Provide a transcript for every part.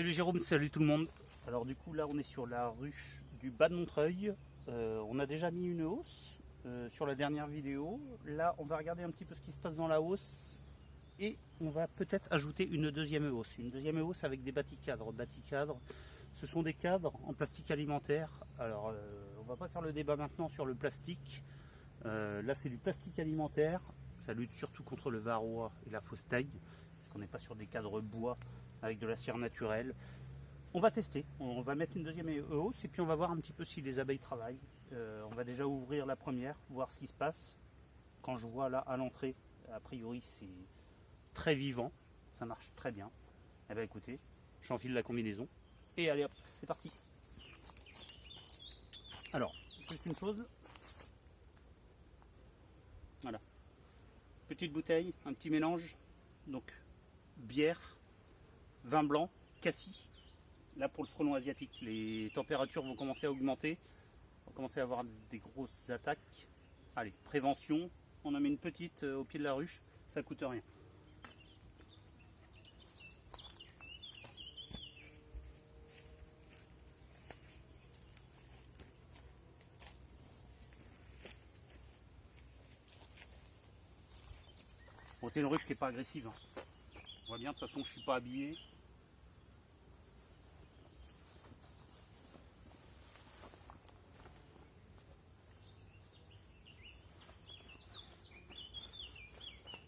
Salut Jérôme, salut tout le monde. Alors du coup là on est sur la ruche du bas de Montreuil. On a déjà mis une hausse sur la dernière vidéo. Là on va regarder un petit peu ce qui se passe dans la hausse. Et on va peut-être ajouter une deuxième hausse. Une deuxième hausse avec des bâtis-cadres. Bâtis-cadres, ce sont des cadres en plastique alimentaire. Alors on va pas faire le débat maintenant sur le plastique. Là c'est du plastique alimentaire. Ça lutte surtout contre le varroa et la fausse taille. Parce qu'on n'est pas sur des cadres bois avec de la cire naturelle. On va tester, on va mettre une deuxième hausse et puis on va voir un petit peu si les abeilles travaillent. On va déjà ouvrir la première, voir ce qui se passe. Quand je vois là à l'entrée, a priori c'est très vivant, ça marche très bien. Eh bien écoutez, j'enfile la combinaison et allez hop, c'est parti. Alors, juste une chose. Voilà. Petite bouteille, un petit mélange. Donc, bière, vin blanc, cassis. Là pour le frelon asiatique, les températures vont commencer à augmenter. On va commencer à avoir des grosses attaques. Allez, prévention. On en met une petite au pied de la ruche. Ça coûte rien. Bon, c'est une ruche qui n'est pas agressive. Hein. On voit bien, de toute façon, je ne suis pas habillé.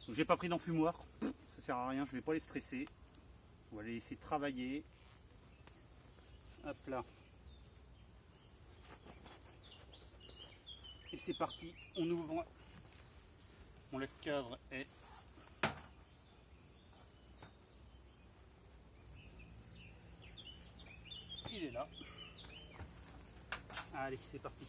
Donc j'ai pas pris d'enfumoir, ça sert à rien, je vais pas les stresser. On va les laisser travailler. Hop là. Et c'est parti, on ouvre. Bon, le cadre est il est là. Allez, c'est parti.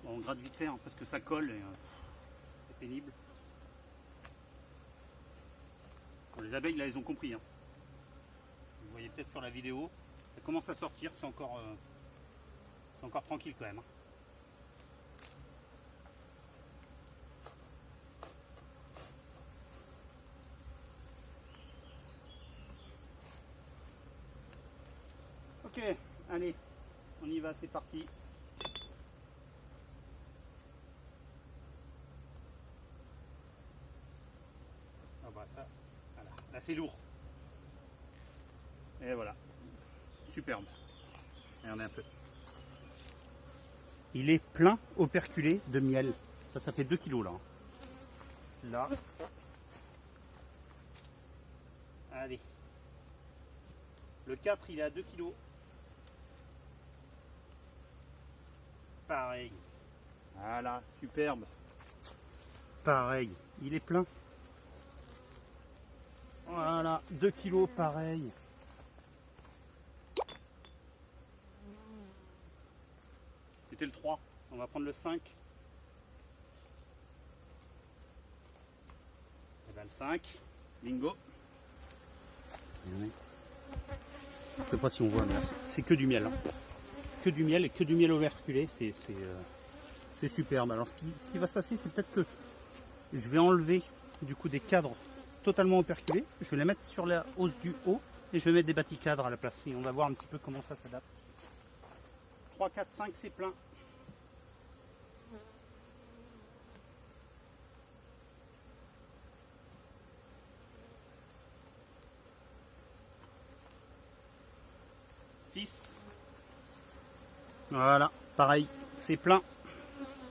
Bon, on gratte vite fait hein, parce que ça colle et c'est pénible. Bon, les abeilles là elles ont compris. Hein. Vous voyez peut-être sur la vidéo, ça commence à sortir, c'est encore tranquille quand même. Hein. Ok, allez, on y va, c'est parti. Ah bah ça, voilà. Là c'est lourd. Et voilà, superbe. Regardez un peu. Il est plein operculé de miel. Ça fait 2 kilos là. Là. Allez. Le 4 il est à 2 kilos. Pareil. Voilà, superbe. Pareil, il est plein. Voilà, 2 kilos, pareil. C'était le 3, on va prendre le 5. Et ben le 5, bingo. Je ne sais pas si on voit, mais c'est que du miel. Hein. Que du miel et que du miel operculé, c'est superbe. Alors ce qui va se passer, c'est peut-être que je vais enlever du coup des cadres totalement operculés. Je vais les mettre sur la hausse du haut et je vais mettre des bâtis cadres à la place. Et on va voir un petit peu comment ça s'adapte. 3, 4, 5, c'est plein. 6. Voilà, pareil, c'est plein.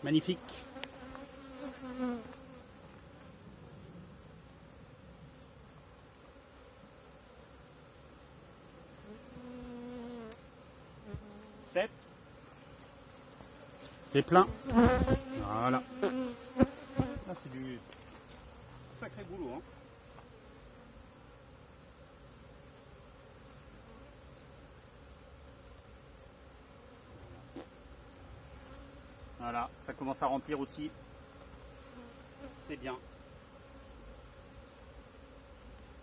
Magnifique. Sept. C'est plein. Voilà. Là, c'est du sacré boulot. Hein. Voilà, ça commence à remplir aussi. C'est bien.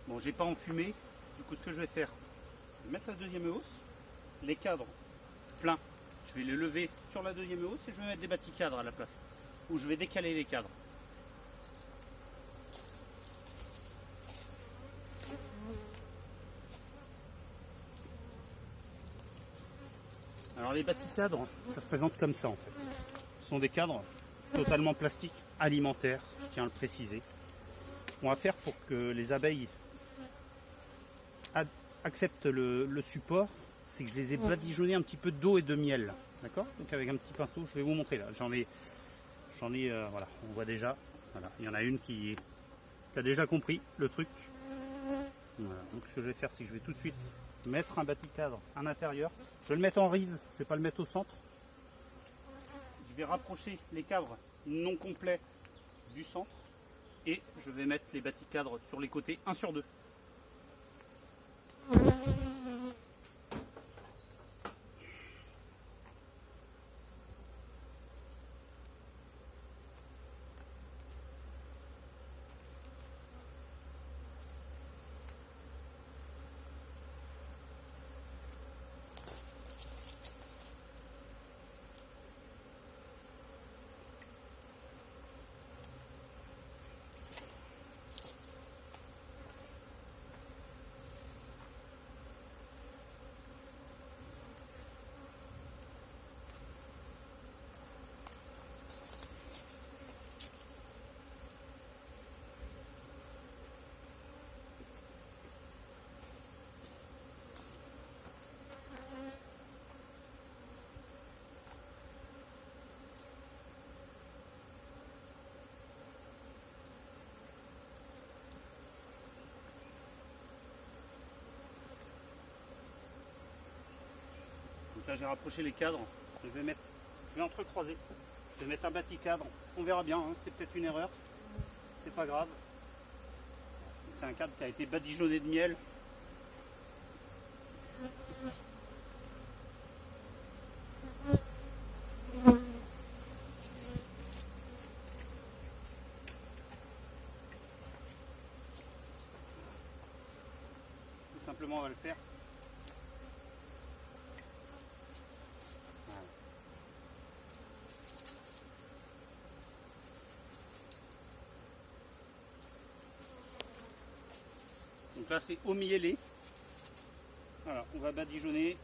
Bon, j'ai pas enfumé. Du coup, ce que je vais faire, je vais mettre la deuxième hausse, les cadres pleins. Je vais les lever sur la deuxième hausse et je vais mettre des bâtis cadres à la place. Ou je vais décaler les cadres. Alors les bâtis cadres, ça se présente comme ça en fait. Ce sont des cadres totalement plastiques, alimentaires, je tiens à le préciser. Ce qu'on va faire pour que les abeilles acceptent le support, c'est que je les ai badigeonnés un petit peu d'eau et de miel. D'accord? Donc avec un petit pinceau, je vais vous montrer là. J'en ai voilà, on voit déjà. Voilà, il y en a une qui a déjà compris le truc. Voilà. Donc ce que je vais faire, c'est que je vais tout de suite mettre un bâti cadre à l'intérieur. Je vais le mettre en rive, je ne vais pas le mettre au centre. Je vais rapprocher les cadres non complets du centre et je vais mettre les bâtis cadres sur les côtés, 1 sur 2. Donc là j'ai rapproché les cadres, je vais entrecroiser, je vais mettre un bâti cadre, on verra bien, hein, c'est peut-être une erreur, c'est pas grave. C'est un cadre qui a été badigeonné de miel. Tout simplement on va le faire. Donc là c'est au mielé. Voilà, on va badigeonner